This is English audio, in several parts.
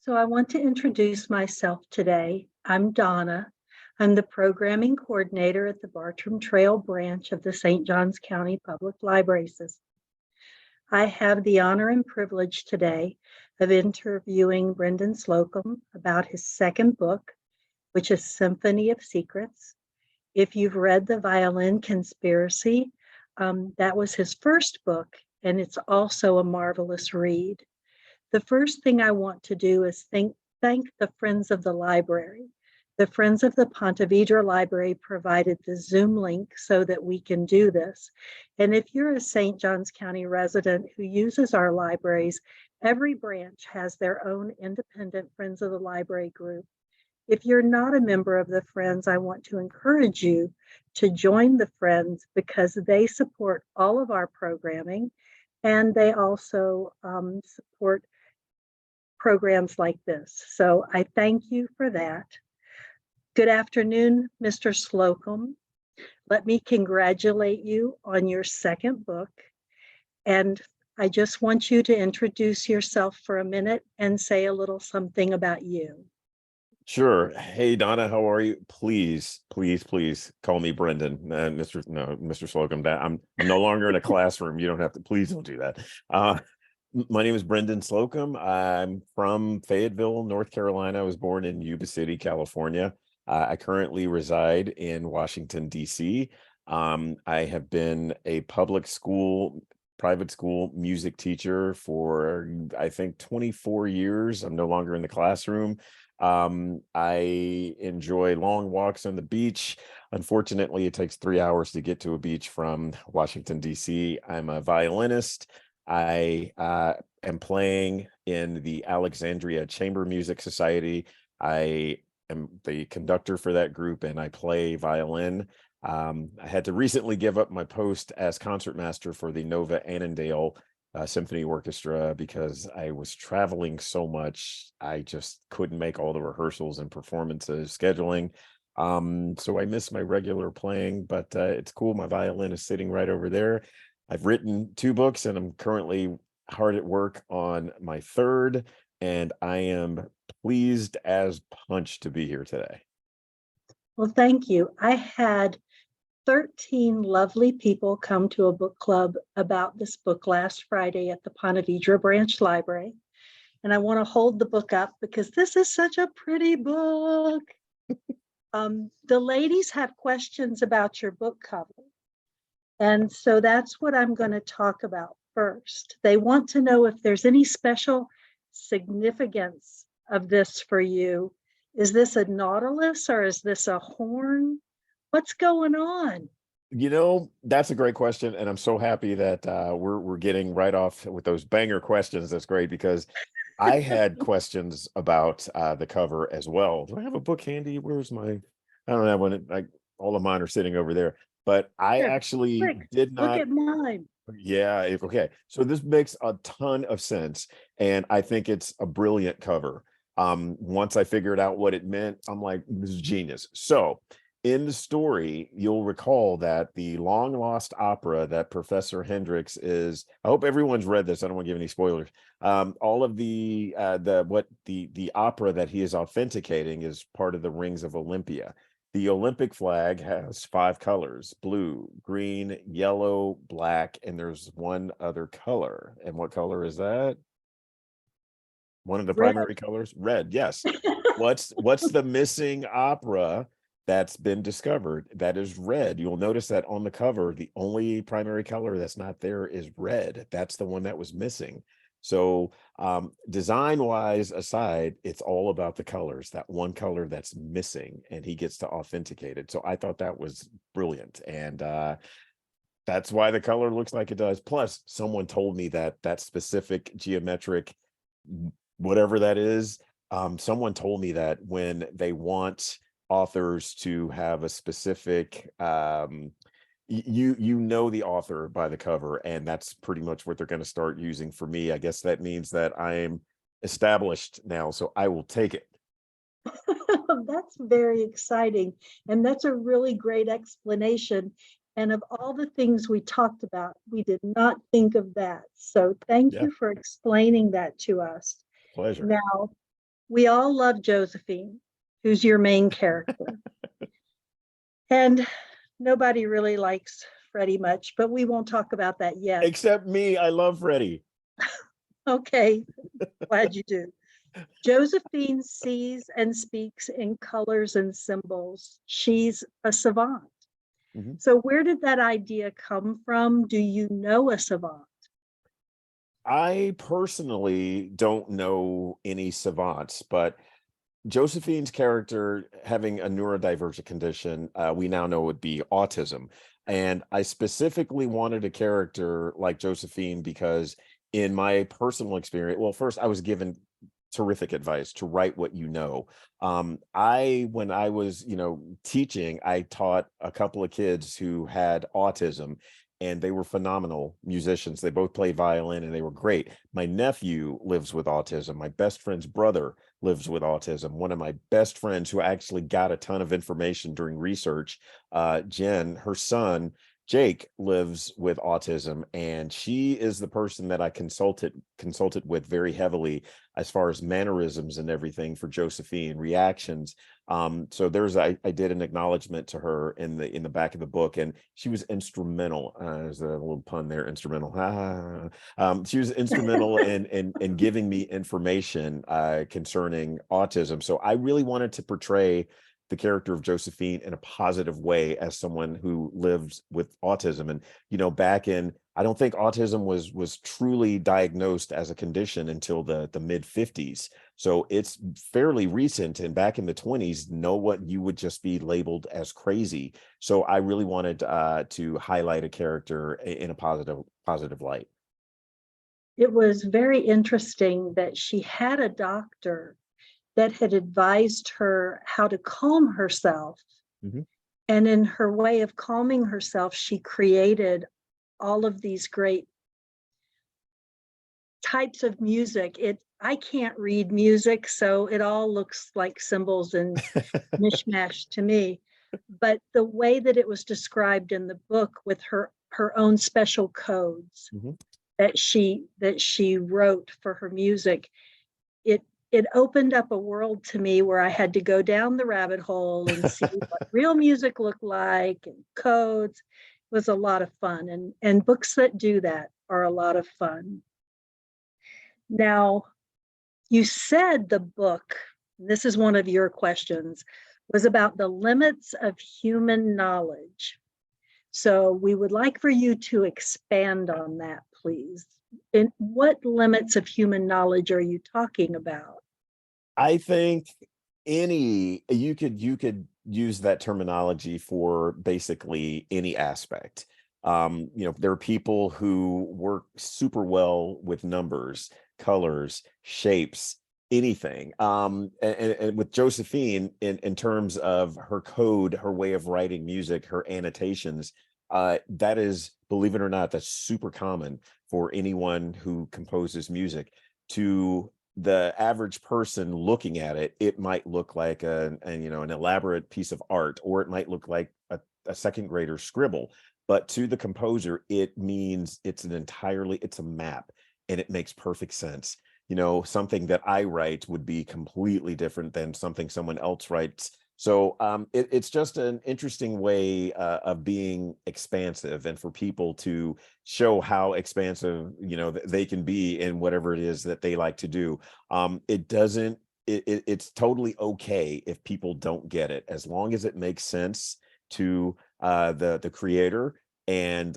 So I want to introduce myself today. I'm Donna. I'm the programming coordinator at the Bartram Trail branch of the St. Johns County Public Library System. I have the honor and privilege today of interviewing Brendan Slocumb about his second book, which is Symphony of Secrets. If you've read The Violin Conspiracy, that was his first book, and it's also a marvelous read. The first thing I want to do is thank the Friends of the Library. The Friends of the Ponte Vedra Library provided the Zoom link so that we can do this. And if you're a St. Johns County resident who uses our libraries, every branch has their own independent Friends of the Library group. If you're not a member of the Friends, I want to encourage you to join the Friends because they support all of our programming, and they also support programs like this. So I thank you for that. Good afternoon, Mr. Slocumb. Let me congratulate you on your second book. And I just want you to introduce yourself for a minute and say a little something about you. Sure. Hey, Donna, how are you? Please call me Brendan. Mr. Slocumb. I'm no longer in a classroom. You don't have to. Please don't do that. My name is Brendan Slocumb. I'm from Fayetteville, North Carolina. I was born in Yuba City, California. I currently reside in Washington, D.C. I have been a private school music teacher for, I think, 24 years. I'm no longer in the classroom. I enjoy long walks on the beach. Unfortunately, it takes 3 hours to get to a beach from Washington, D.C. I'm a violinist. I am playing in the Alexandria Chamber Music Society. I am the conductor for that group, and I play violin. I had to recently give up my post as concertmaster for the Nova Annandale Symphony Orchestra because I was traveling so much. I just couldn't make all the rehearsals and performances scheduling. So I miss my regular playing, but it's cool. My violin is sitting right over there. I've written 2 books, and I'm currently hard at work on my third, and I am pleased as punch to be here today. Well, thank you. I had 13 lovely people come to a book club about this book last Friday at the Ponte Vedra Branch Library. And I want to hold the book up because this is such a pretty book. The ladies have questions about your book cover. And so that's what I'm going to talk about first. They want to know if there's any special significance of this for you. Is this a nautilus or is this a horn? What's going on? You know, that's a great question, and I'm so happy that we're getting right off with those banger questions. That's great because I had questions about the cover as well. Do I have a book handy? Where's my? I don't have one. All of mine are sitting over there. But I actually did not look at mine. Yeah, okay. So this makes a ton of sense, and I think it's a brilliant cover. Once I figured out what it meant, I'm like, this is genius. So in the story, you'll recall that the long lost opera that Professor Hendricks is, I hope everyone's read this. I don't want to give any spoilers. All of the opera that he is authenticating is part of the Rings of Olympia. The Olympic flag has 5 colors: blue, green, yellow, black, and there's one other color. And what color is that? One of the primary colors? Red, yes. What's the missing opera that's been discovered? That is red. You'll notice that on the cover, the only primary color that's not there is red. That's the one that was missing. So design-wise aside, it's all about the colors, that one color that's missing, and he gets to authenticate it. So I thought that was brilliant. And that's why the color looks like it does. Plus, someone told me that that specific geometric, whatever that is, someone told me that when they want authors to have a specific you know the author by the cover, and that's pretty much what they're going to start using for me. I guess that means that I am established now, so I will take it. That's very exciting, and that's a really great explanation. And of all the things we talked about, we did not think of that. So thank you for explaining that to us. Pleasure. Now, we all love Josephine, who's your main character. And nobody really likes Freddie much, but we won't talk about that yet. Except me. I love Freddie. Okay, glad you do. Josephine sees and speaks in colors and symbols. She's a savant. Mhm. So where did that idea come from? Do you know a savant? I personally don't know any savants, but Josephine's character having a neurodivergent condition, we now know would be autism. And I specifically wanted a character like Josephine because in my personal experience, well, first I was given terrific advice to write what you know. When I was, teaching, I taught a couple of kids who had autism, and they were phenomenal musicians. They both played violin and they were great. My nephew lives with autism. My best friend's brother lives with autism. One of my best friends who actually got a ton of information during research, Jen, her son, Jake, lives with autism, and she is the person that I consulted with very heavily as far as mannerisms and everything for Josephine reactions. So I did an acknowledgement to her in the back of the book, and she was instrumental. There's a little pun there, instrumental. She was instrumental in giving me information concerning autism. So I really wanted to portray the character of Josephine in a positive way as someone who lives with autism. And I don't think autism was truly diagnosed as a condition until the mid 50s. So it's fairly recent, and back in the 20s, you would just be labeled as crazy. So I really wanted to highlight a character in a positive light. It was very interesting that she had a doctor that had advised her how to calm herself. Mm-hmm. And in her way of calming herself, she created all of these great types of music. I can't read music, so it all looks like symbols and mishmash to me. But the way that it was described in the book with her own special codes Mm-hmm. that she wrote for her music, it opened up a world to me where I had to go down the rabbit hole and see what real music looked like and codes. It was a lot of fun, and books that do that are a lot of fun. Now, you said the book, this is one of your questions, was about the limits of human knowledge. So we would like for you to expand on that, please. And what limits of human knowledge are you talking about? I think you could use that terminology for basically any aspect. There are people who work super well with numbers, colors, shapes, anything. And with Josephine, in terms of her code, her way of writing music, her annotations, that is, believe it or not, that's super common for anyone who composes music. To the average person looking at it, it might look like an elaborate piece of art, or it might look like a second grader scribble. But to the composer, it means it's a map, and it makes perfect sense. Something that I write would be completely different than something someone else writes. So it's just an interesting way of being expansive, and for people to show how expansive they can be in whatever it is that they like to do. It's totally okay if people don't get it, as long as it makes sense to the creator, and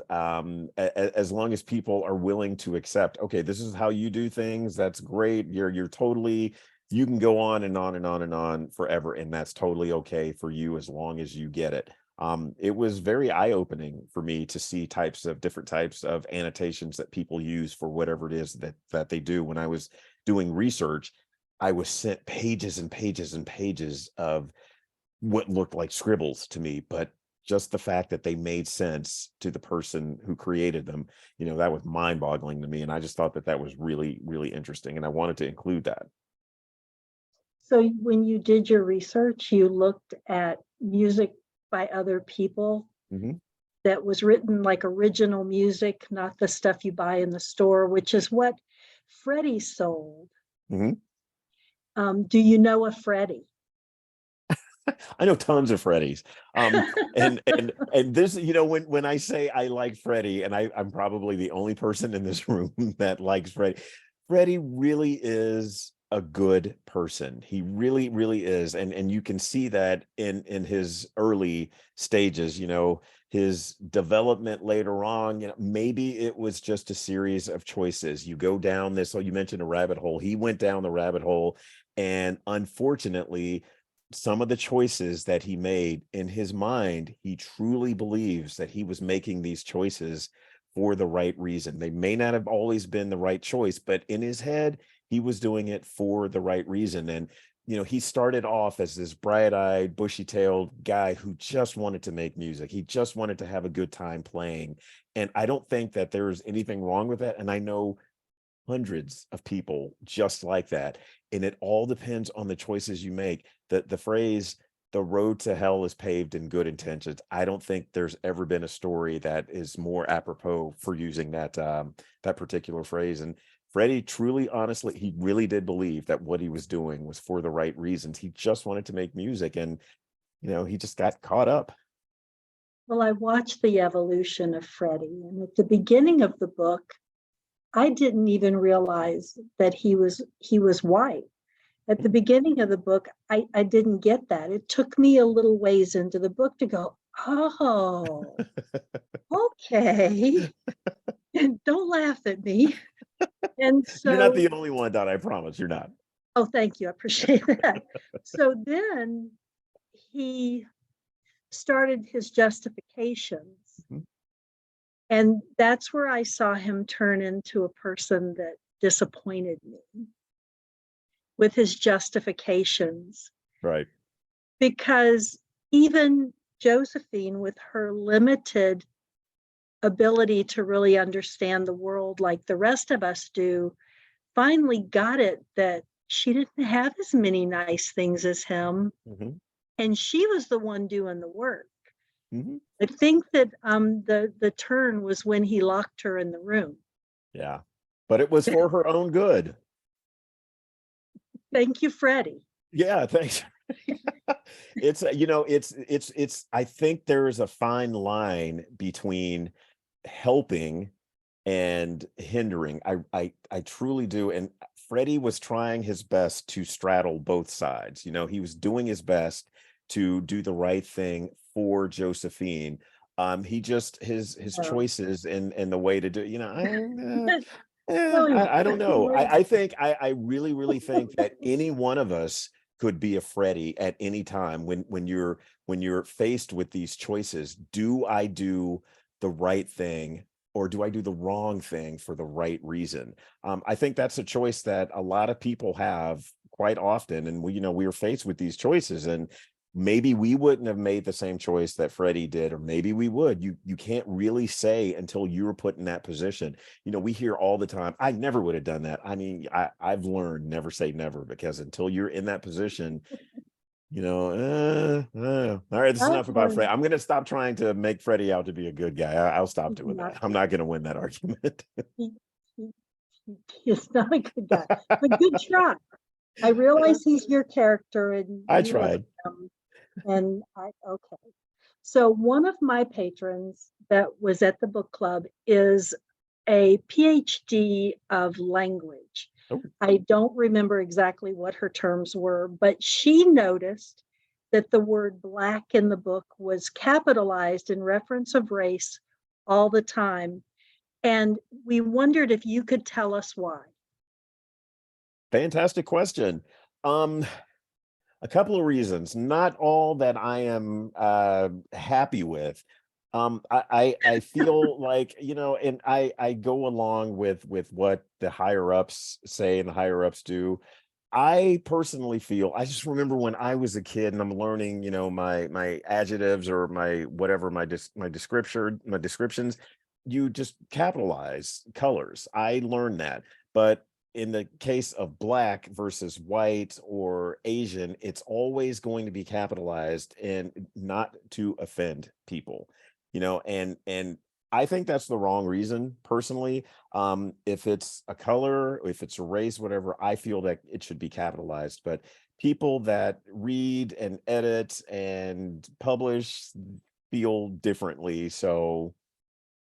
as long as people are willing to accept, okay, this is how you do things, that's great. You can go on and on and on and on forever, and that's totally okay for you, as long as you get it. It was very eye-opening for me to see different types of annotations that people use for whatever it is that they do. When I was doing research, I was sent pages and pages and pages of what looked like scribbles to me, but just the fact that they made sense to the person who created them, that was mind-boggling to me. And I just thought that was really, really interesting, and I wanted to include that. So when you did your research, you looked at music by other people Mm-hmm. that was written like original music, not the stuff you buy in the store, which is what Freddie sold. Mm-hmm. Do you know a Freddie? I know tons of Freddies. And this, when I say I like Freddie, and I'm probably the only person in this room that likes Freddie. Freddie really is a good person. He really, really is. And you can see that in his early stages, his development later on, maybe it was just a series of choices. You go down this, so you mentioned a rabbit hole. He went down the rabbit hole, and unfortunately, some of the choices that he made in his mind, he truly believes that he was making these choices for the right reason. They may not have always been the right choice, but in his head, he was doing it for the right reason. And, he started off as this bright-eyed, bushy-tailed guy who just wanted to make music. He just wanted to have a good time playing. And I don't think that there's anything wrong with that. And I know hundreds of people just like that. And it all depends on the choices you make. The phrase, the road to hell is paved in good intentions. I don't think there's ever been a story that is more apropos for using that particular phrase. And Freddie truly, honestly, he really did believe that what he was doing was for the right reasons. He just wanted to make music, and he just got caught up. Well, I watched the evolution of Freddie, and at the beginning of the book, I didn't even realize that he was white. At the beginning of the book, I didn't get that. It took me a little ways into the book to go, oh, okay. And don't laugh at me. And You're not so, the only one, Donna, I promise you're not. oh, thank you. I appreciate that. So then he started his justifications. Mhm. And that's where I saw him turn into a person that disappointed me with his justifications. Right. Because even Josephine, with her limited ability to really understand the world like the rest of us do, finally got it that she didn't have as many nice things as him. Mm-hmm. And she was the one doing the work. Mm-hmm. I think that the turn was when he locked her in the room. Yeah, but it was for her own good. Thank you, Freddie. Yeah, thanks. It's it's I think there is a fine line between helping and hindering. I truly do. And Freddie was trying his best to straddle both sides. He was doing his best to do the right thing for Josephine. He just his choices and the way to do, I don't know. I think I really, really think that any one of us could be a Freddie at any time when you're faced with these choices. Do I do the right thing, or do I do the wrong thing for the right reason? I think that's a choice that a lot of people have quite often, and we are faced with these choices, and maybe we wouldn't have made the same choice that Freddie did, or maybe we would. You can't really say until you were put in that position. We hear all the time, I never would have done that. I mean, I've learned never say never, because until you're in that position, all right, this is enough about Freddie. I'm going to stop trying to make Freddie out to be a good guy. I'll stop doing that. I'm not going to win that argument. He's not a good guy, but good try. I realize he's your character, and I tried. And okay. So one of my patrons that was at the book club is a PhD of language. Oh. I don't remember exactly what her terms were, but she noticed that the word Black in the book was capitalized in reference of race all the time. And we wondered if you could tell us why. Fantastic question. A couple of reasons, not all that I am happy with. I feel like, and I go along with what the higher ups say and the higher ups do. I personally feel, I just remember when I was a kid and I'm learning, my adjectives or my whatever, my descriptions, you just capitalize colors. I learned that. But in the case of Black versus white or Asian, it's always going to be capitalized, and not to offend people, and I think that's the wrong reason, personally. If it's a color, if it's a race, whatever, I feel that it should be capitalized. But people that read and edit and publish feel differently. So,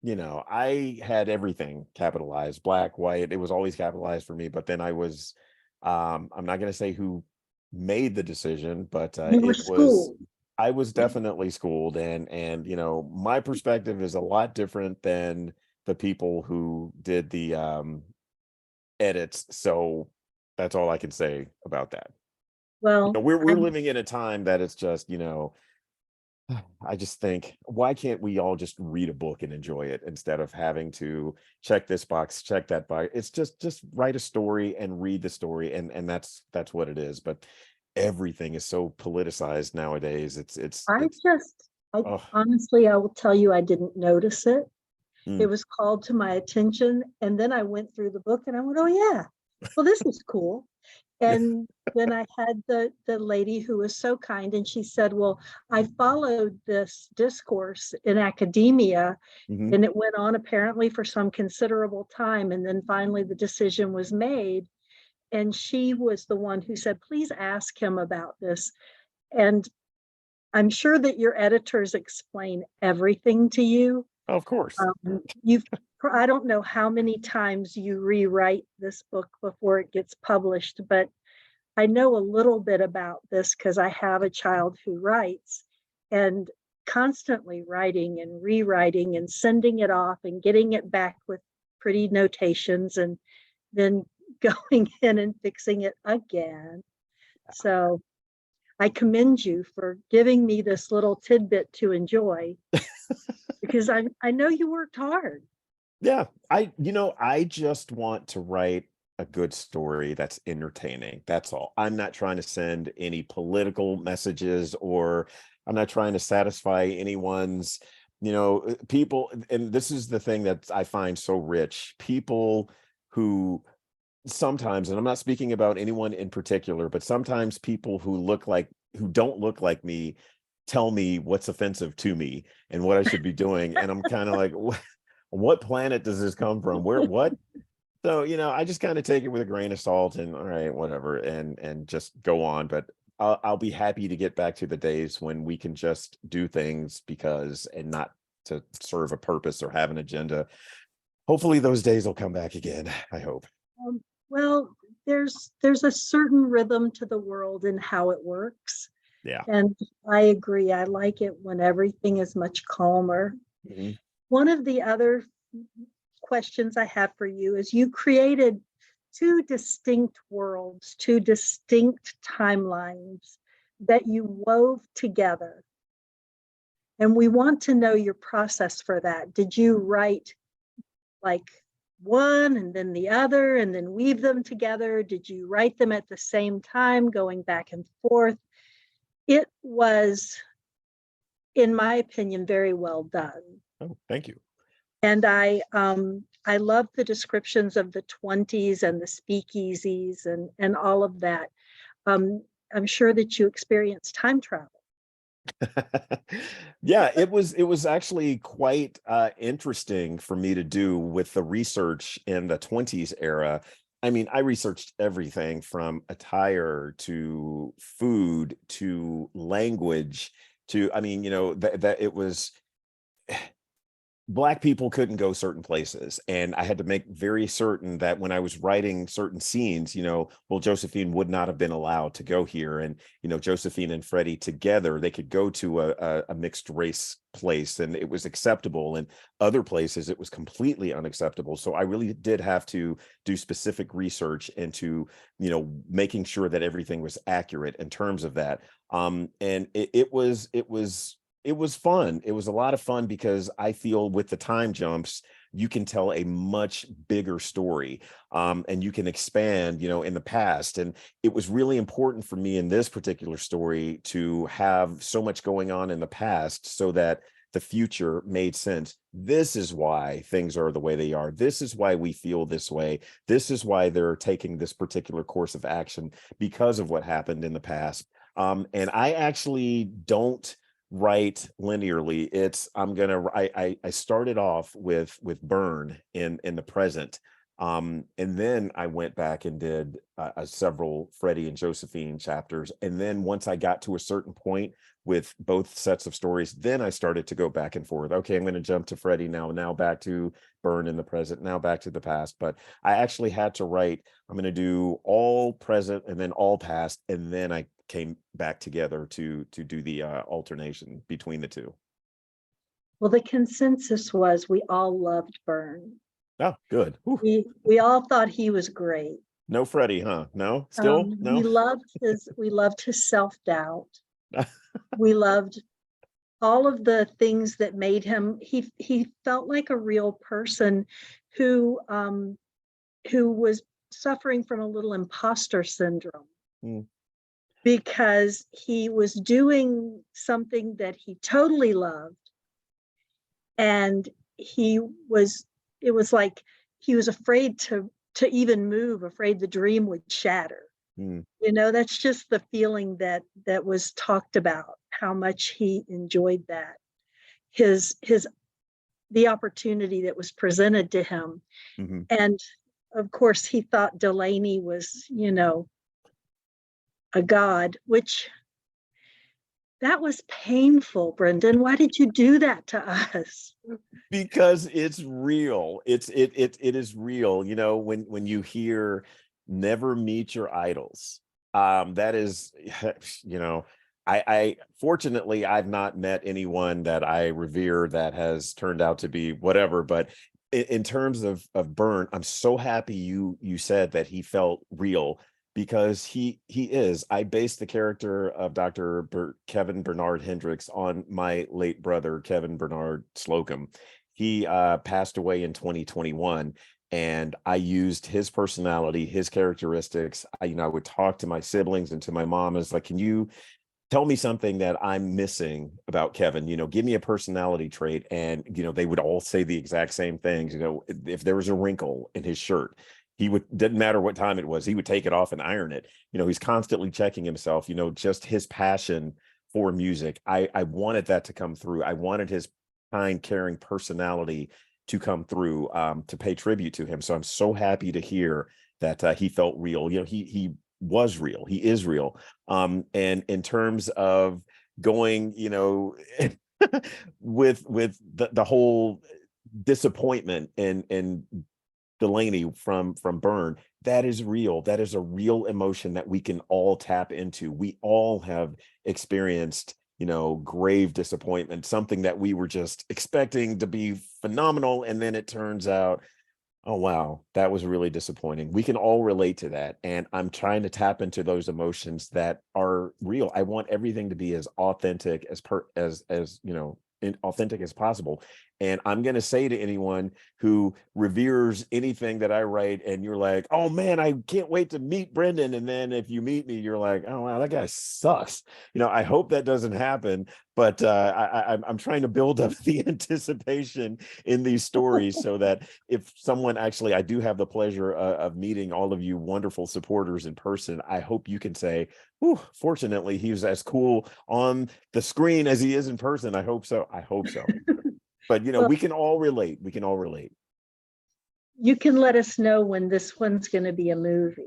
I had everything capitalized, black, white. It was always capitalized for me. But then I'm not going to say who made the decision, but You were schooled. I was definitely schooled, and my perspective is a lot different than the people who did the edits. So that's all I can say about that. Well, We're I'm living in a time that it's just, I just think, why can't we all just read a book and enjoy it instead of having to check this box, check that box? It's just write a story and read the story, and that's what it is. But everything is so politicized nowadays. I It's just I oh, honestly, I will tell you, I didn't notice it. It mm. was called to my attention, and then I went through the book and I went, "Oh yeah, well this is cool." And then I had the lady who was so kind, and she said, "Well, I followed this discourse in academia, Mhm. and it went on apparently for some considerable time, and then finally the decision was made." And she was the one who said, "Please ask him about this." And I'm sure that your editors explain everything to you. Of course. You've, I don't know how many times you rewrite this book before it gets published, but I know a little bit about this because I have a child who writes, and constantly writing and rewriting and sending it off and getting it back with pretty notations and then going in and fixing it again. So I commend you for giving me this little tidbit to enjoy because I know you worked hard. Yeah, I just want to write a good story that's entertaining. That's all. I'm not trying to send any political messages, or I'm not trying to satisfy anyone's, people. And this is the thing that I find so rich. People who sometimes, and I'm not speaking about anyone in particular, but sometimes people who don't look like me tell me what's offensive to me and what I should be doing. And I'm kind of like, what planet does this come from? What? So, I just kind of take it with a grain of salt and all right, whatever, and just go on. But I'll be happy to get back to the days when we can just do things because, and not to serve a purpose or have an agenda. Hopefully those days will come back again. I hope. Um, well, there's a certain rhythm to the world and how it works. Yeah. And I agree. I like it when everything is much calmer. Mhm. One of the other questions I have for you is you created two distinct worlds, two distinct timelines that you wove together. And we want to know your process for that. Did you write like one and then the other and then weave them together? Did you write them at the same time, going back and forth? It was, in my opinion, very well done. Oh, thank you. And I love the descriptions of the 20s and the speakeasies and all of that. I'm sure that you experienced time travel. Yeah, it was actually quite interesting for me to do with the research in the 20s era. I mean, I researched everything from attire to food to language to, I mean, that it was, Black people couldn't go certain places, and I had to make very certain that when I was writing certain scenes, well, Josephine would not have been allowed to go here, and Josephine and Freddie together, they could go to a mixed race place and it was acceptable, and other places it was completely unacceptable. So I really did have to do specific research into making sure that everything was accurate in terms of that. And it was fun. It was a lot of fun because I feel with the time jumps, you can tell a much bigger story, and you can expand, in the past. And it was really important for me in this particular story to have so much going on in the past so that the future made sense. This is why things are the way they are. This is why we feel this way. This is why they're taking this particular course of action because of what happened in the past. And I actually don't write linearly. I started off with Burn in the present. And then I went back and did several Freddie and Josephine chapters. And then once I got to a certain point with both sets of stories, then I started to go back and forth. Okay, I'm going to jump to Freddie now back to Burn in the present, now back to the past. But I actually had to write, I'm going to do all present and then all past, and then I came back together to do the alternation between the two. Well, the consensus was we all loved Byrne. Oh, good. Whew. We all thought he was great. No Freddie, huh? No, still no. We loved his self-doubt. We loved all of the things that made him, he felt like a real person who was suffering from a little imposter syndrome. Because he was doing something that he totally loved, and it was like he was afraid to even move, afraid the dream would shatter. That's just the feeling that was talked about, how much he enjoyed that, the opportunity that was presented to him. And of course he thought Delaney was, a god, which that was painful. Brendan, why did you do that to us? Because it's real. It is real. When you hear never meet your idols, that is, I fortunately I've not met anyone that I revere that has turned out to be whatever, but in terms of Byrne, I'm so happy you said that he felt real, because he is. I based the character of Dr. Kevin Bernard Hendricks on my late brother, Kevin Bernard Slocumb. He passed away in 2021, and I used his personality, his characteristics. I would talk to my siblings and to my mom. It's like, can you tell me something that I'm missing about Kevin? Give me a personality trait. And, they would all say the exact same things. If there was a wrinkle in his shirt, didn't matter what time it was, he would take it off and iron it. He's constantly checking himself, just his passion for music. I wanted that to come through. I wanted his kind, caring personality to come through, to pay tribute to him. So I'm so happy to hear that he felt real. He was real. He is real. And in terms of going, with the whole disappointment and Delaney from Byrne, that is real. That is a real emotion that we can all tap into. We all have experienced, grave disappointment, something that we were just expecting to be phenomenal, and then it turns out, oh wow, that was really disappointing. We can all relate to that, and I'm trying to tap into those emotions that are real. I want everything to be as authentic as authentic as possible. And I'm going to say to anyone who reveres anything that I write, and you're like, oh man, I can't wait to meet Brendan, and then if you meet me, you're like, oh wow, that guy sucks. I hope that doesn't happen, but I'm trying to build up the anticipation in these stories so that if someone actually, I do have the pleasure of meeting all of you wonderful supporters in person, I hope you can say, whew, fortunately, he was as cool on the screen as he is in person. I hope so. But, we can all relate. We can all relate. You can let us know when this one's going to be a movie.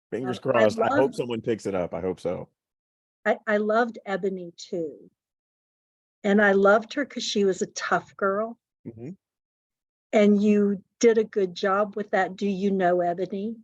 Fingers crossed. I hope someone picks it up. I hope so. I loved Ebony too. And I loved her because she was a tough girl. And you did a good job with that. Do you know Ebony?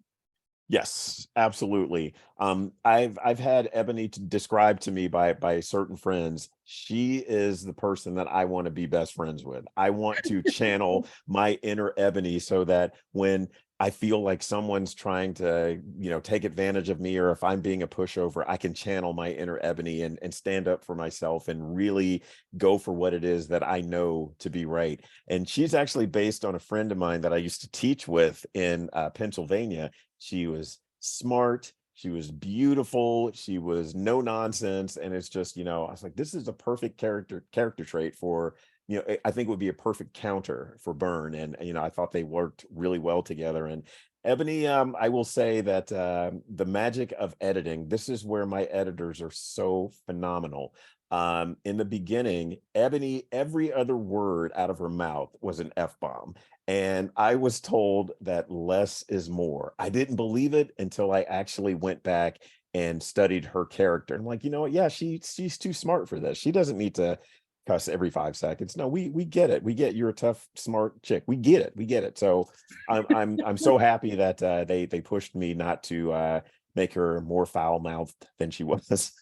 Yes, absolutely. I've had Ebony described to me by certain friends. She is the person that I want to be best friends with. I want to channel my inner Ebony so that when I feel like someone's trying to, take advantage of me, or if I'm being a pushover, I can channel my inner Ebony and stand up for myself and really go for what it is that I know to be right. And she's actually based on a friend of mine that I used to teach with in Pennsylvania. She was smart. She was beautiful. She was no nonsense. And it's just, I was like, this is a perfect character trait for, I think it would be a perfect counter for Byrne. And, I thought they worked really well together. And Ebony, I will say that the magic of editing, this is where my editors are so phenomenal. In the beginning, Ebony, every other word out of her mouth was an F-bomb. And I was told that less is more. I didn't believe it until I actually went back and studied her character. I'm like, you know what? Yeah, she's too smart for this. She doesn't need to cuss every 5 seconds. No, we get it. We get you're a tough, smart chick. We get it. We get it. So I'm so happy that they pushed me not to make her more foul-mouthed than she was.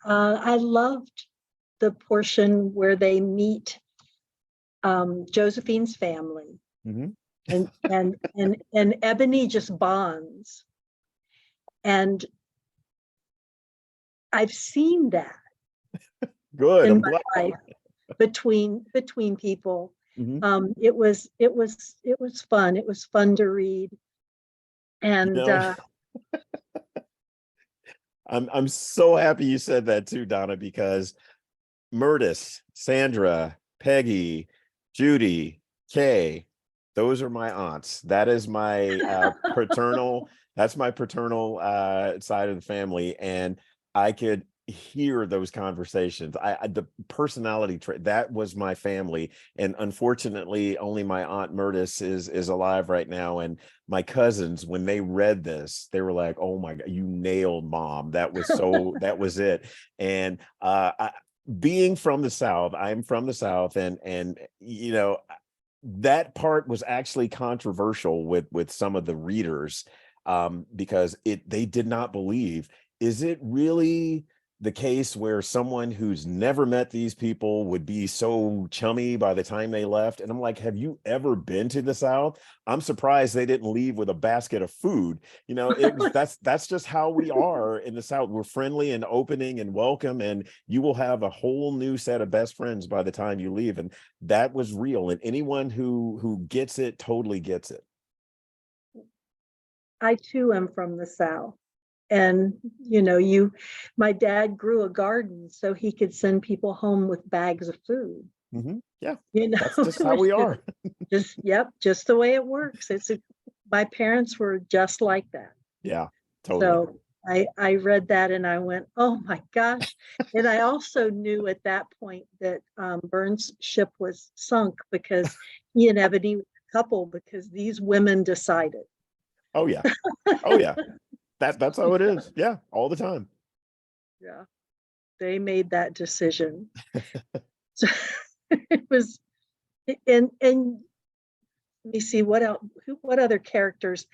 I loved the portion where they meet Josephine's family, Mhm. and Ebony just bonds. And I've seen that Good. in I'm my glad. life between people. Mhm. It was fun. It was fun to read. You And know, I'm so happy you said that too, Donna, because Murtis, Sandra, Peggy, Judy, Kay, those are my aunts. That is my paternal, that's my paternal side of the family. And I could hear those conversations. The personality trait, that was my family. And unfortunately, only my aunt Murtis is alive right now. And my cousins, when they read this, they were like, oh my God, you nailed mom. That was so, that was it. And being from the South, I'm from the South, and you know, that part was actually controversial with some of the readers, because they did not believe, is it really the case where someone who's never met these people would be so chummy by the time they left? And I'm like, have you ever been to the South? I'm surprised they didn't leave with a basket of food. You know, it was that's just how we are in the South. We're friendly and opening and welcome, and you will have a whole new set of best friends by the time you leave. And that was real. And anyone who gets it totally gets it. I too am from the South. And my dad grew a garden so he could send people home with bags of food. Yeah, that's It just how was we are. just the way it works. My parents were just like that. Yeah, totally. So I read that and I went, oh my gosh. And I also knew at that point that Burns' ship was sunk because he and Ebony were a couple, because these women decided. Oh yeah. Oh yeah. That's how it is. Yeah, all the time. Yeah, they made that decision. So it was, and let me see, what else, what other characters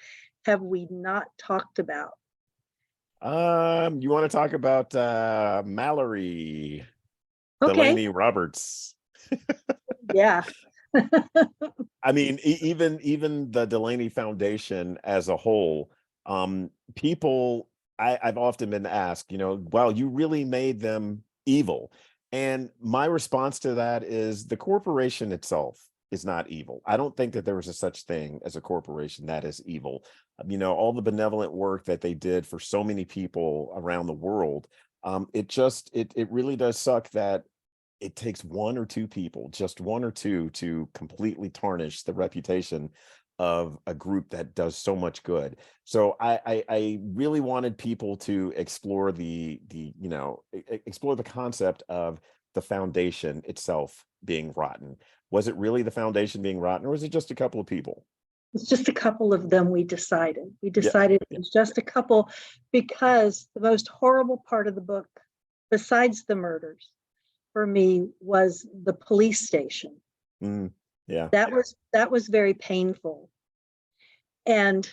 have we not talked about? You want to talk about Mallory Okay, Delaney Roberts? yeah. I mean, even the Delaney Foundation as a whole, people, I've often been asked, wow, you really made them evil. And my response to that is the corporation itself is not evil. I don't think that there was a such thing as a corporation that is evil. All the benevolent work that they did for so many people around the world, it really does suck that it takes one or two people, just one or two, to completely tarnish the reputation of a group that does so much good. So I really wanted people to explore explore the concept of the foundation itself being rotten. Was it really the foundation being rotten, or was it just a couple of people? It's just a couple of them. We decided Yeah. it was just a couple, because the most horrible part of the book, besides the murders, for me, was the police station. Yeah. That was very painful, and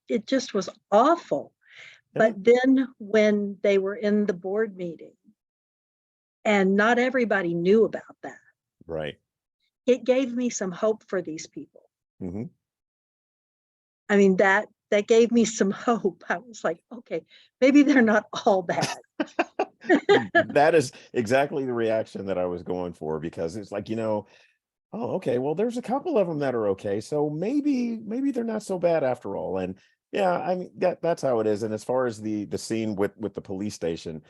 it just was awful. Yeah. But then when they were in the board meeting, and not everybody knew about that, Right. it gave me some hope for these people. Hmm. I mean, that gave me some hope. I was like, okay, maybe they're not all bad. That is exactly the reaction that I was going for, because it's like, oh, okay, well, there's a couple of them that are okay, so maybe they're not so bad after all. And yeah, I mean, that's how it is. And as far as the scene with the police station,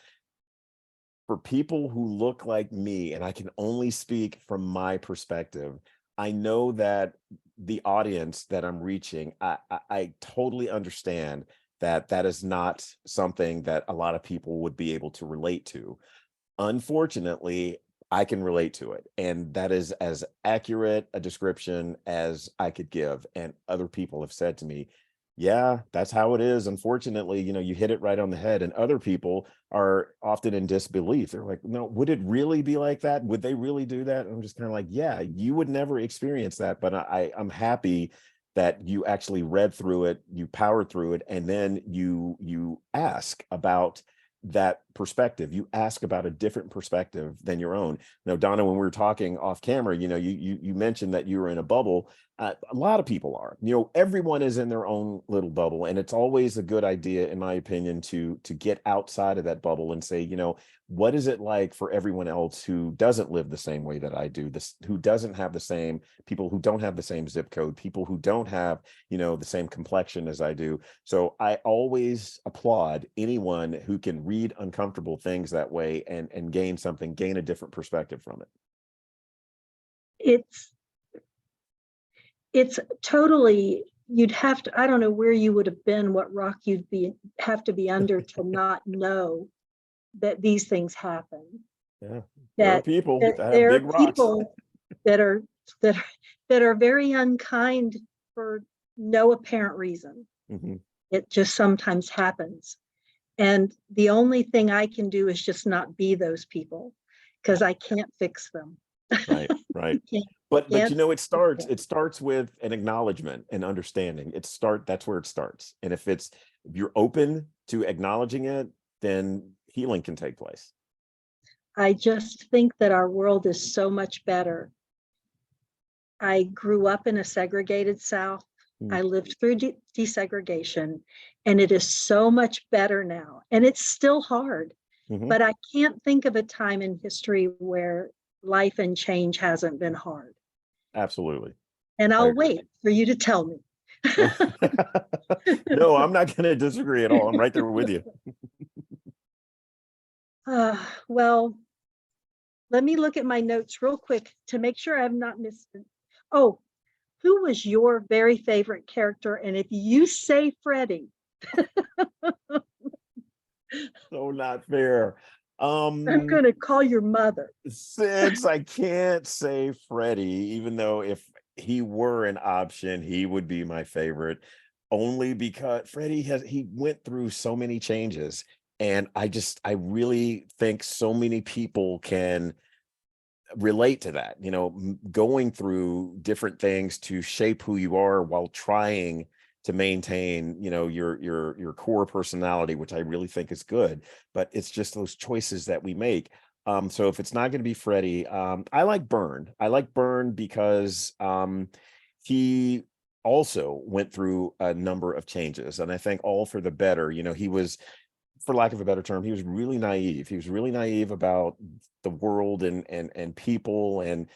for people who look like me, and I can only speak from my perspective, I know that the audience that I'm reaching, I totally understand that is not something that a lot of people would be able to relate to. Unfortunately, I can relate to it, and that is as accurate a description as I could give. And other people have said to me, yeah, that's how it is. Unfortunately, you hit it right on the head. And other people are often in disbelief. They're like, no, would it really be like that? Would they really do that? And I'm just kind of like, yeah, you would never experience that. But I'm happy that you actually read through it, you powered through it, and then you ask about that perspective. You ask about a different perspective than your own. Donna, when we were talking off camera, you mentioned that you were in a bubble. A lot of people are. Everyone is in their own little bubble, and it's always a good idea, in my opinion, to get outside of that bubble and say, what is it like for everyone else who doesn't live the same way that I do, this, who doesn't have the same people, who don't have the same zip code, people who don't have, the same complexion as I do. So I always applaud anyone who can read uncomfortable things that way and gain a different perspective from it. It's totally, you'd have to, I don't know where you would have been, what rock have to be under to not know that these things happen. Yeah, there are people that have there big are rocks. people that are very unkind for no apparent reason. Mm-hmm. It just sometimes happens. And the only thing I can do is just not be those people, because I can't fix them. Right. But it starts with an acknowledgement and understanding. That's where it starts. And if you're open to acknowledging it, then healing can take place. I just think that our world is so much better. I grew up in a segregated South. I lived through desegregation, and it is so much better now. And it's still hard, but I can't think of a time in history where life and change hasn't been hard. Absolutely. And I'll wait for you to tell me. No, I'm not going to disagree at all. I'm right there with you. Well, let me look at my notes real quick to make sure I've not missed it. Oh, who was your very favorite character? And if you say Freddie. So not fair. I'm going to call your mother. Since I can't say Freddie, even though if he were an option, he would be my favorite, only because Freddie he went through so many changes. And I really think so many people can relate to that, going through different things to shape who you are while trying to maintain, your core personality, which I really think is good, but it's just those choices that we make. So if it's not going to be Freddie, I like Byrne. I like Byrne because he also went through a number of changes, and I think all for the better. He was, for lack of a better term, he was really naive. He was really naive about the world and people, and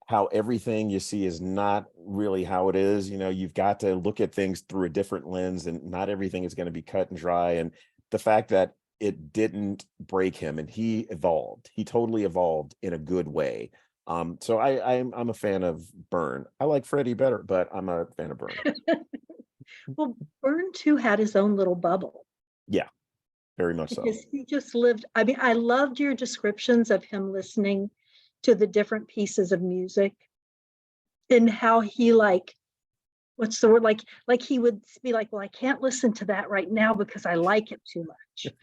how everything you see is not really how it is. You've got to look at things through a different lens, and not everything is going to be cut and dry. And the fact that it didn't break him, and he totally evolved in a good way. So I'm a fan of Byrne. I like Freddie better, but I'm a fan of Byrne. Well, Byrne too had his own little bubble. Yeah, very much so. Because he just lived. I mean, I loved your descriptions of him listening to the different pieces of music, and how he, what's the word, like he would be like, well, I can't listen to that right now because I like it too much.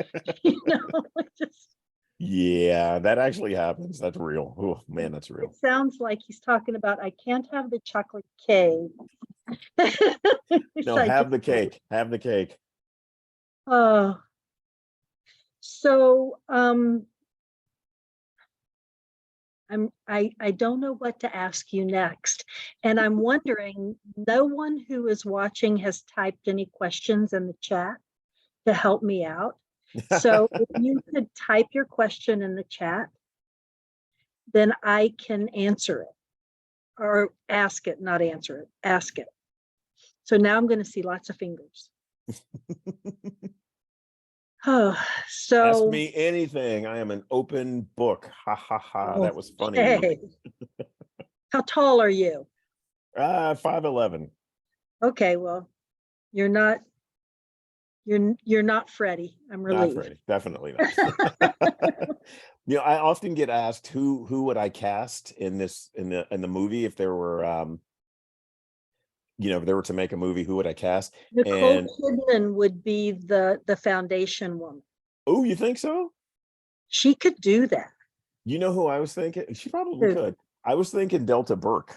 Yeah, that actually happens. That's real. Oh man, that's real. It sounds like he's talking about, I can't have the chocolate cake. No, have the cake. Have the cake. So I don't know what to ask you next. And I'm wondering, no one who is watching has typed any questions in the chat to help me out. So if you could type your question in the chat, then I can answer it, or ask it, not answer it, ask it. So now I'm going to see lots of fingers. Oh, so ask me anything. I am an open book. Ha ha ha. That was funny. Hey. How tall are you? 5'11". Okay, well, you're not You're not Freddie. I'm Not relieved. Freddie, definitely not. I often get asked who would I cast in the movie if there were if they were to make a movie, who would I cast? Nicole And Kidman would be the foundation woman. oh, you think so? She could do that. You know who I was thinking? She probably Who? could. I was thinking Delta Burke.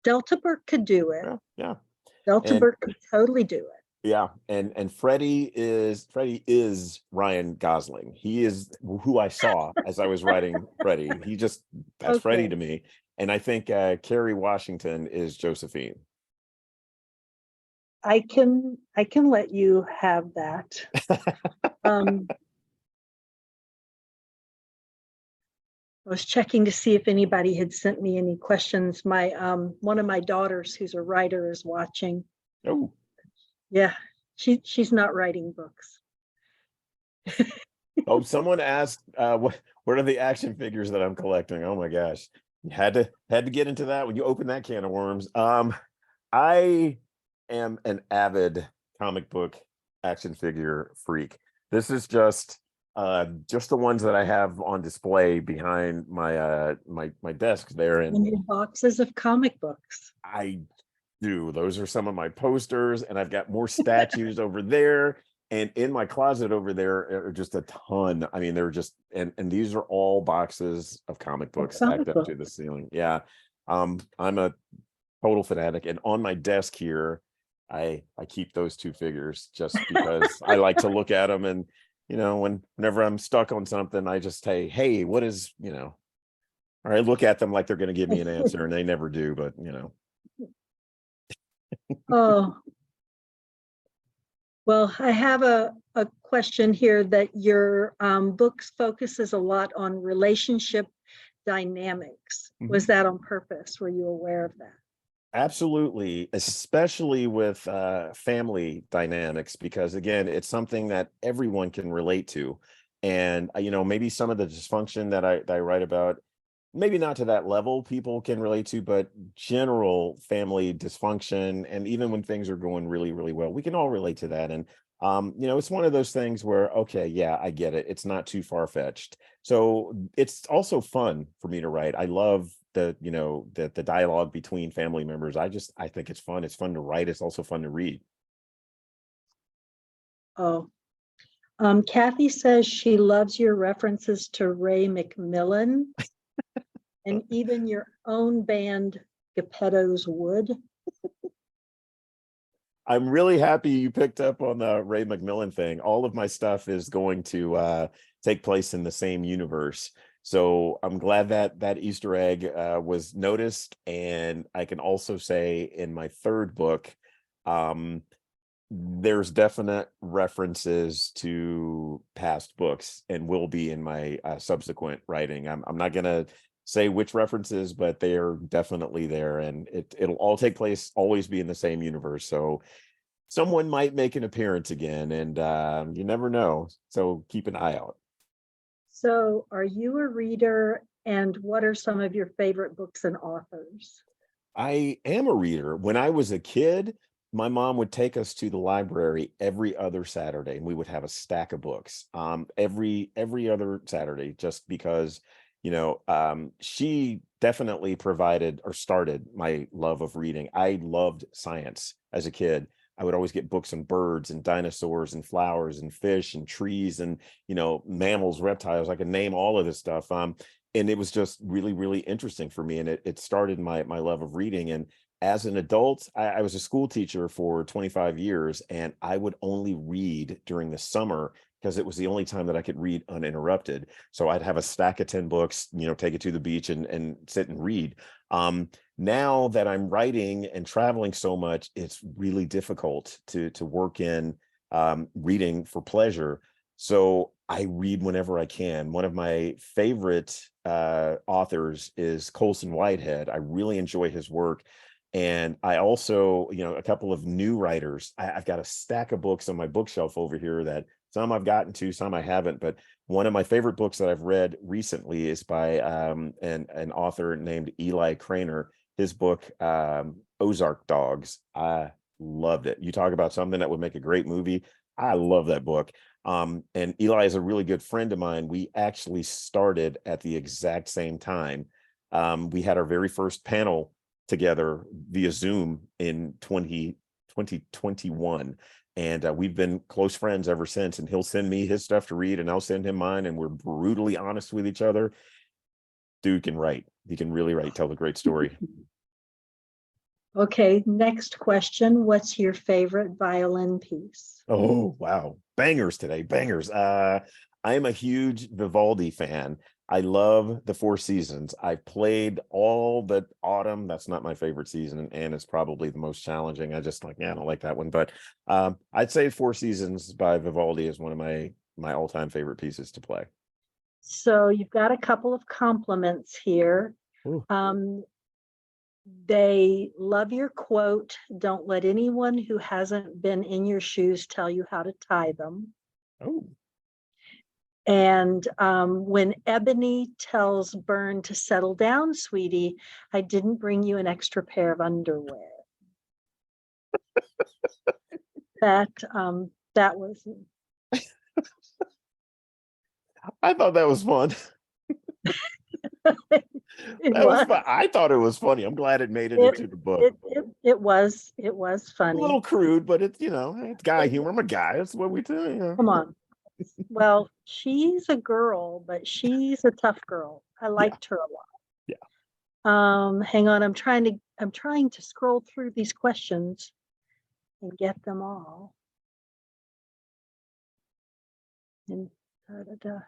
Delta Burke could do it. Yeah, yeah. Delta And Burke could totally do it. yeah, and Freddie is Ryan Gosling. He is who I saw as I was writing Freddie. That's Freddie Okay. to me. And I think Kerry Washington is Josephine. I can let you have that. I was checking to see if anybody had sent me any questions. My one of my daughters, who's a writer, is watching. Oh, Yeah, she's not writing books. oh, someone asked what are the action figures that I'm collecting? Oh my gosh. You had to get into that when you open that can of worms. I am an avid comic book action figure freak. This is just the ones that I have on display behind my my desk there, And your boxes of comic books. I do. Those are some of my posters, and I've got more statues over there. And in my closet over there are just a ton. I mean, they're just and these are all boxes of comic books stacked up to the ceiling. Yeah. I'm a total fanatic. And on my desk here, I keep those two figures just because I like to look at them. And whenever I'm stuck on something, I just say, hey, what is, or I look at them like they're going to give me an answer, and they never do, but Oh, well, I have a question here that your books focuses a lot on relationship dynamics. Was that on purpose? Were you aware of that? Absolutely, especially with family dynamics, because again, it's something that everyone can relate to. And maybe some of the dysfunction that I write about, maybe not to that level people can relate to, but general family dysfunction, and even when things are going really, really well, we can all relate to that. And it's one of those things where, okay, yeah, I get it. It's not too far-fetched. So it's also fun for me to write. I love the dialogue between family members. I think it's fun. It's fun to write. It's also fun to read. Oh, Kathy says she loves your references to Ray McMillan and even your own band, Geppetto's Wood. I'm really happy you picked up on the Ray McMillan thing. All of my stuff is going to take place in the same universe. So I'm glad that Easter egg was noticed. And I can also say in my third book, there's definite references to past books and will be in my subsequent writing. I'm not going to say which references, but they are definitely there, and it'll all take place, always be in the same universe. So someone might make an appearance again, and you never know. So keep an eye out. So are you a reader, and what are some of your favorite books and authors? I am a reader. When I was a kid, my mom would take us to the library every other Saturday, and we would have a stack of books every other Saturday, just because she definitely provided or started my love of reading. I loved science as a kid. I would always get books on birds and dinosaurs and flowers and fish and trees and mammals, reptiles. I could name all of this stuff. And it was just really, really interesting for me. And it started my love of reading. And as an adult, I was a school teacher for 25 years, and I would only read during the summer because it was the only time that I could read uninterrupted. So I'd have a stack of 10 books, take it to the beach and sit and read. Now that I'm writing and traveling so much, it's really difficult to work in reading for pleasure. So I read whenever I can. One of my favorite authors is Colson Whitehead. I really enjoy his work. And I also, a couple of new writers. I've got a stack of books on my bookshelf over here that some I've gotten to, some I haven't. But one of my favorite books that I've read recently is by an author named Eli Craner. His book, Ozark Dogs. Loved it. You talk about something that would make a great movie. I love that book. And Eli is a really good friend of mine. We actually started at the exact same time. We had our very first panel together via Zoom in 2021. And we've been close friends ever since. And he'll send me his stuff to read, and I'll send him mine. And we're brutally honest with each other. Dude can write. He can really write, tell a great story. Okay, next question. What's your favorite violin piece? Oh, wow. Bangers today. Bangers. I am a huge Vivaldi fan. I love the Four Seasons. I've played all but autumn. That's not my favorite season, and it's probably the most challenging. I just I don't like that one. But I'd say Four Seasons by Vivaldi is one of my all-time favorite pieces to play. So you've got a couple of compliments here. Ooh. They love your quote, "Don't let anyone who hasn't been in your shoes tell you how to tie them." Oh. And when Ebony tells Bern to settle down, sweetie, I didn't bring you an extra pair of underwear. That was. I thought that was fun. It That was was. fun. I thought it was funny. I'm glad it made it into the book. It was A funny. little crude, but it's it's guy humor. I'm a guy. That's what we do. Come on. Well, she's a girl, but she's a tough girl. I liked her a lot. Yeah. Hang on, I'm trying to scroll through these questions and get them all. And da, da, da.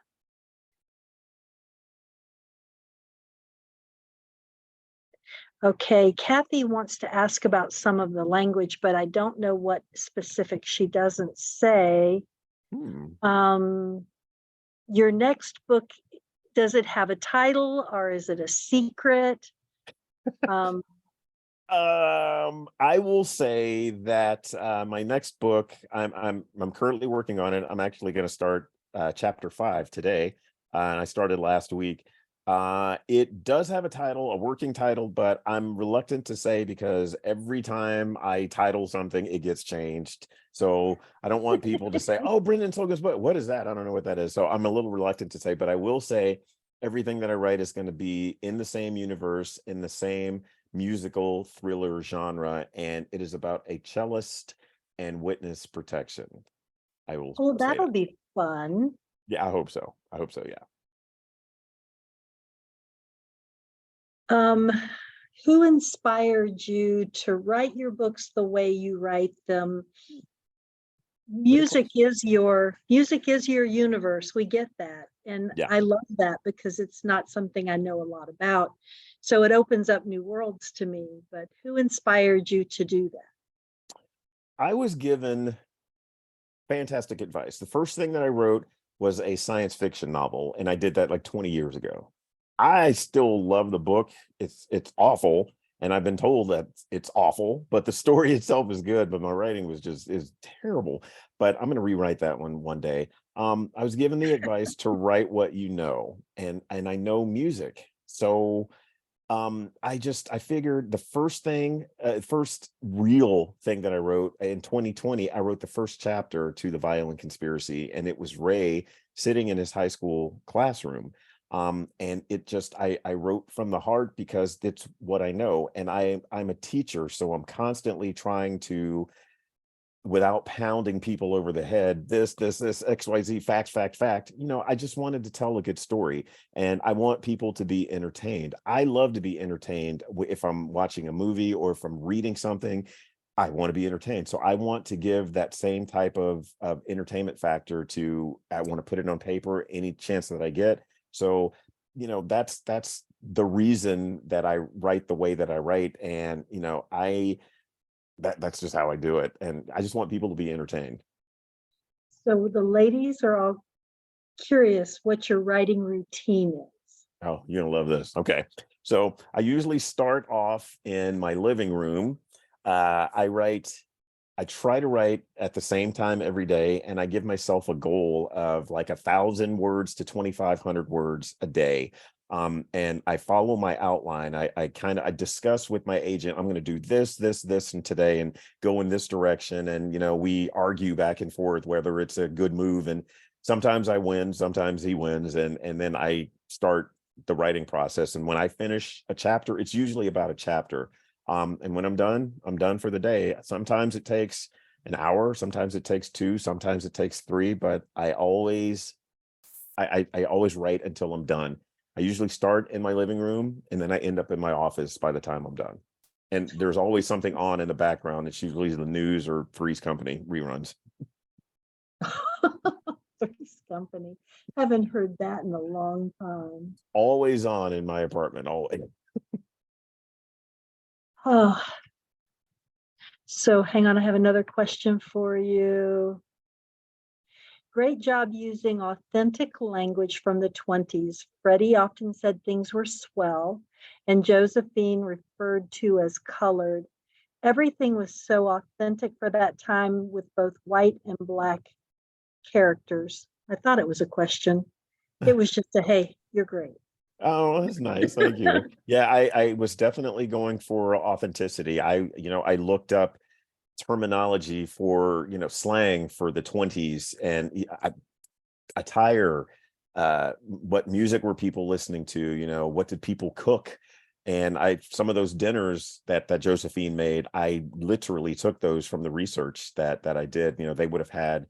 Okay, Kathy wants to ask about some of the language, but I don't know what specific she doesn't say. Your next book, does it have a title or is it a secret? I will say that my next book, I'm currently working on it. I'm actually going to start chapter 5 today, and I started last week. It does have a title, a working title, but I'm reluctant to say because every time I title something, it gets changed. So I don't want people to say, "Oh, Brendan Slocumb's book, what is that?" I don't know what that is. So I'm a little reluctant to say, but I will say everything that I write is going to be in the same universe, in the same musical thriller genre, and it is about a cellist and witness protection. I will. Oh, say that'll that. be fun. Yeah, I hope so. I hope so. Yeah. Who inspired you to write your books the way you write them? Music is your universe. We get that. And Yeah. I love that because it's not something I know a lot about. So it opens up new worlds to me. But who inspired you to do that? I was given fantastic advice. The first thing that I wrote was a science fiction novel, and I did that like 20 years ago. I still love the book. It's awful, and I've been told that it's awful, but the story itself is good, but my writing is terrible. But I'm going to rewrite that one day. I was given the advice to write what you know, and I know music. So I figured the first real thing that I wrote in 2020, I wrote the first chapter to The Violin Conspiracy, and it was Ray sitting in his high school classroom. And I wrote from the heart because it's what I know. And I'm a teacher, so I'm constantly trying to, without pounding people over the head, this XYZ, fact. I just wanted to tell a good story, and I want people to be entertained. I love to be entertained. If I'm watching a movie or if I'm reading something, I want to be entertained. So I want to give that same type of entertainment factor to, I want to put it on paper any chance that I get. So, that's the reason that I write the way that I write. And, that's just how I do it. And I just want people to be entertained. So the ladies are all curious what your writing routine is. Oh, you're gonna love this. Okay. So I usually start off in my living room. I try to write at the same time every day, and I give myself a goal of like 1,000 words to 2,500 words a day. And I follow my outline. I discuss with my agent, I'm going to do this, and today, and go in this direction. And, we argue back and forth whether it's a good move. And sometimes I win, sometimes he wins. And then I start the writing process. And when I finish a chapter, it's usually about a chapter. And when I'm done for the day. Sometimes it takes an hour, sometimes it takes 2, sometimes it takes 3, but I always write until I'm done. I usually start in my living room and then I end up in my office by the time I'm done. And there's always something on in the background. It's usually the news or Three's Company reruns. Three's Company. Haven't heard that in a long time. Always on in my apartment, always. Oh, so hang on, I have another question for you. Great job using authentic language from the 20s. Freddie often said things were swell, and Josephine referred to as colored. Everything was so authentic for that time with both white and black characters. I thought it was a question. It was just a, hey, you're great. Oh, that's nice. Thank you. Yeah, I was definitely going for authenticity. I looked up terminology for, slang for the 20s and attire, what music were people listening to, what did people cook? And some of those dinners that Josephine made, I literally took those from the research that I did. They would have had,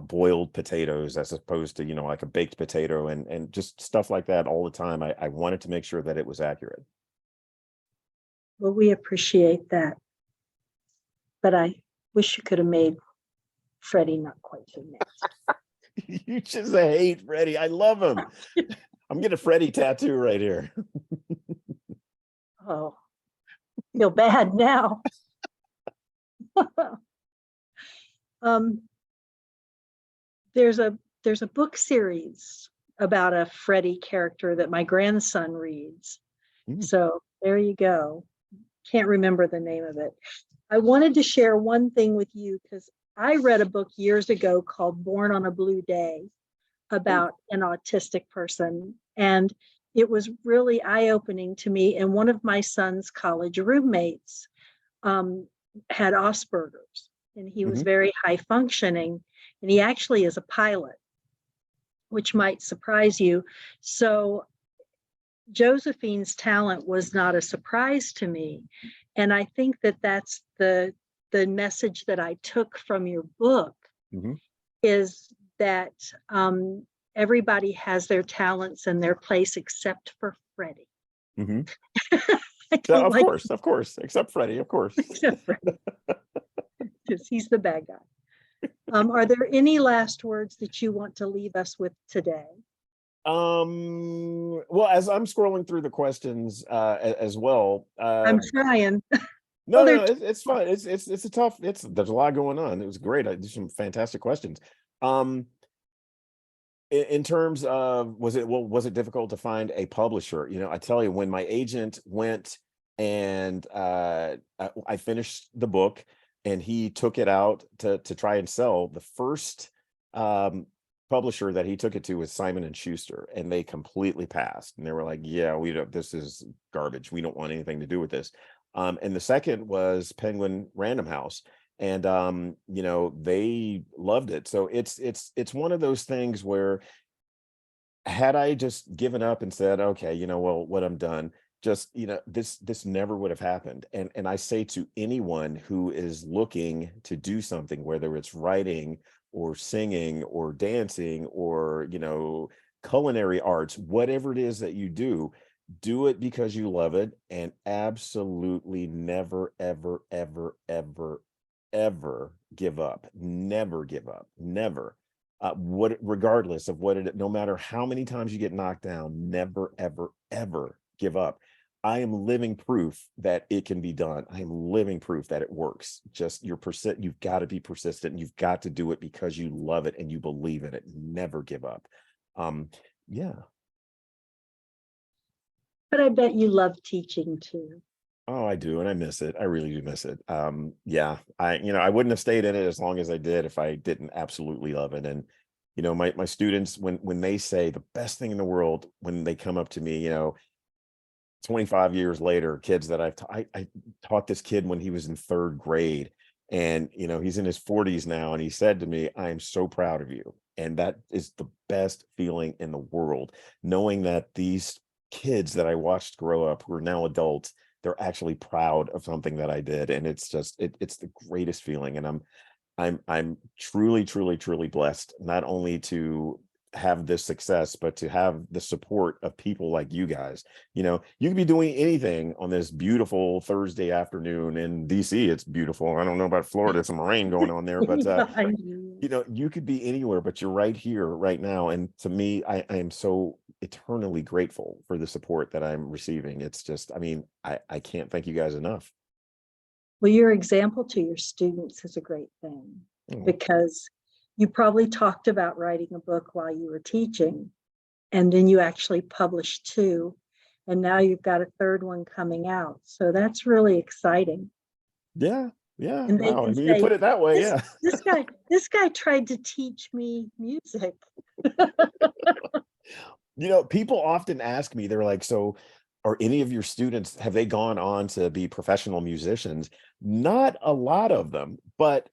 boiled potatoes as opposed to, like a baked potato and just stuff like that all the time. I wanted to make sure that it was accurate. Well, we appreciate that. But I wish you could have made Freddie not quite so nasty. You just hate Freddie. I love him. I'm getting a Freddie tattoo right here. Oh, feel bad now. There's a book series about a Freddie character that my grandson reads. So there you go. Can't remember the name of it. I wanted to share one thing with you because I read a book years ago called Born on a Blue Day about an autistic person. And it was really eye-opening to me. And one of my son's college roommates had Asperger's, and he was very high functioning. And he actually is a pilot, which might surprise you. So Josephine's talent was not a surprise to me. And I think that that's the message that I took from your book, is that everybody has their talents and their place except for Freddie. Of course, except Freddie, of course. Except Freddie, because he's the bad guy. Are there any last words that you want to leave us with today? Well, as I'm scrolling through the questions as well, I'm trying. No, it's fine. It's a tough. There's a lot going on. It was great. I did some fantastic questions. In terms of was it difficult to find a publisher? I tell you, when my agent went and I finished the book and he took it out to try and sell, the first publisher that he took it to was Simon and Schuster, and they completely passed. And they were like, yeah, this is garbage. We don't want anything to do with this. And the second was Penguin Random House. And they loved it. So it's one of those things where had I just given up and said, okay, well, what I'm done, just, this never would have happened. And I say to anyone who is looking to do something, whether it's writing or singing or dancing or, culinary arts, whatever it is that you do it because you love it, and absolutely never, ever, ever, ever, ever give up. Never give up. Never. Regardless of no matter how many times you get knocked down, never, ever, ever give up. I am living proof that it can be done. I am living proof that it works. Just you've got to be persistent. You've got to do it because you love it and you believe in it. Never give up. Yeah. But I bet you love teaching too. Oh, I do, and I miss it. I really do miss it. Yeah, I wouldn't have stayed in it as long as I did if I didn't absolutely love it. And You know, my students, when they say the best thing in the world, when they come up to me, you know, 25 years later, kids that I taught this kid when he was in third grade, and you know, he's in his 40s now, and he said to me, I am so proud of you. And that is the best feeling in the world, knowing that these kids that I watched grow up, who are now adults, they're actually proud of something that I did. And it's just it's the greatest feeling. And I'm truly, truly, truly blessed, not only to have this success, but to have the support of people like you guys. You know, you could be doing anything on this beautiful Thursday afternoon in DC. It's beautiful. I don't know about Florida, some rain going on there, but I you know, you could be anywhere, but you're right here, right now. And to me, I am so eternally grateful for the support that I'm receiving. It's just, I mean, I can't thank you guys enough. Well, your example to your students is a great thing, Oh, because you probably talked about writing a book while you were teaching, and then you actually published two, and now you've got a third one coming out. So that's really exciting. yeah, yeah. And they Wow. I can mean, you say, put it that way, this yeah. this guy tried to teach me music. You know, people often ask me, they're like, so are any of your students, have they gone on to be professional musicians? Not a lot of them, but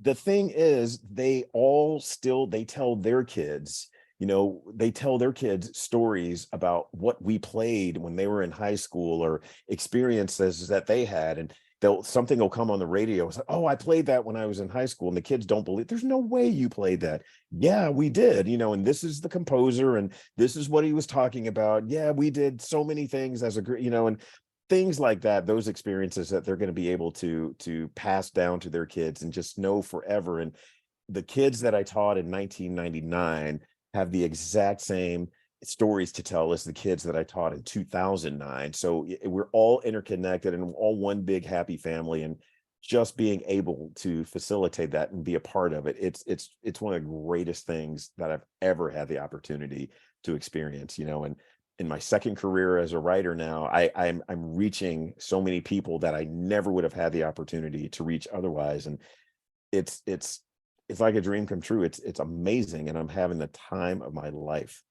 the thing is, they all still, they tell their kids, you know, they tell their kids stories about what we played when they were in high school, or experiences that they had. And something will come on the radio. It's like, oh, I played that when I was in high school. And the kids don't believe, there's no way you played that. Yeah, we did, you know, and this is the composer, and this is what he was talking about. Yeah, we did so many things as a group, you know, and things like that, those experiences that they're going to be able to pass down to their kids and just know forever. And the kids that I taught in 1999 have the exact same stories to tell as the kids that I taught in 2009. So we're all interconnected and all one big happy family. And just being able to facilitate that and be a part of it, it's one of the greatest things that I've ever had the opportunity to experience, you know. And in my second career as a writer now, I'm reaching so many people that I never would have had the opportunity to reach otherwise. And it's it's it's like a dream come true. It's amazing, and I'm having the time of my life.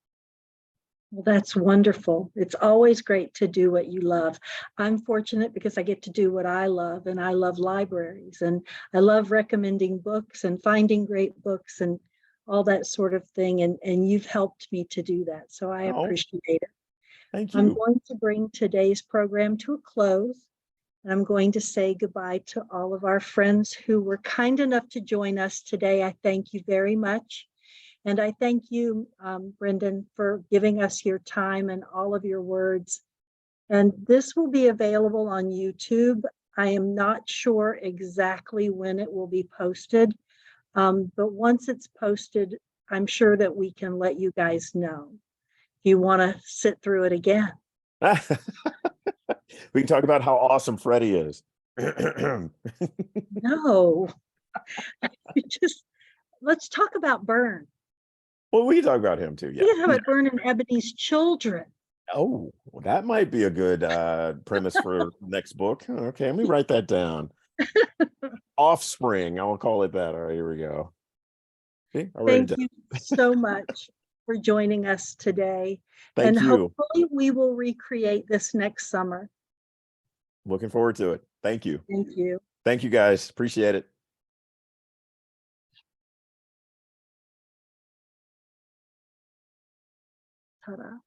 Well, that's wonderful. It's always great to do what you love. I'm fortunate because I get to do what I love, and I love libraries, and I love recommending books and finding great books and all that sort of thing. And you've helped me to do that. So I Oh, appreciate it. thank I'm you. going to bring today's program to a close. And I'm going to say goodbye to all of our friends who were kind enough to join us today. I thank you very much. And I thank you, Brendan, for giving us your time and all of your words. And this will be available on YouTube. I am not sure exactly when it will be posted, but once it's posted, I'm sure that we can let you guys know if you want to sit through it again. We can talk about how awesome Freddie is. No, just let's talk about Burn. Well, we can talk about him too. We Yeah. can talk about Burn and Ebony's children. Oh, well, that might be a good premise for next book. Okay, let me write that down. Offspring, I'll call it that. All right, here we go. See, I write it Thank down. you so much for joining us today. And Thank you. hopefully we will recreate this next summer. Looking forward to it. Thank you. Thank you. Thank you, guys. Appreciate it. Ta-da.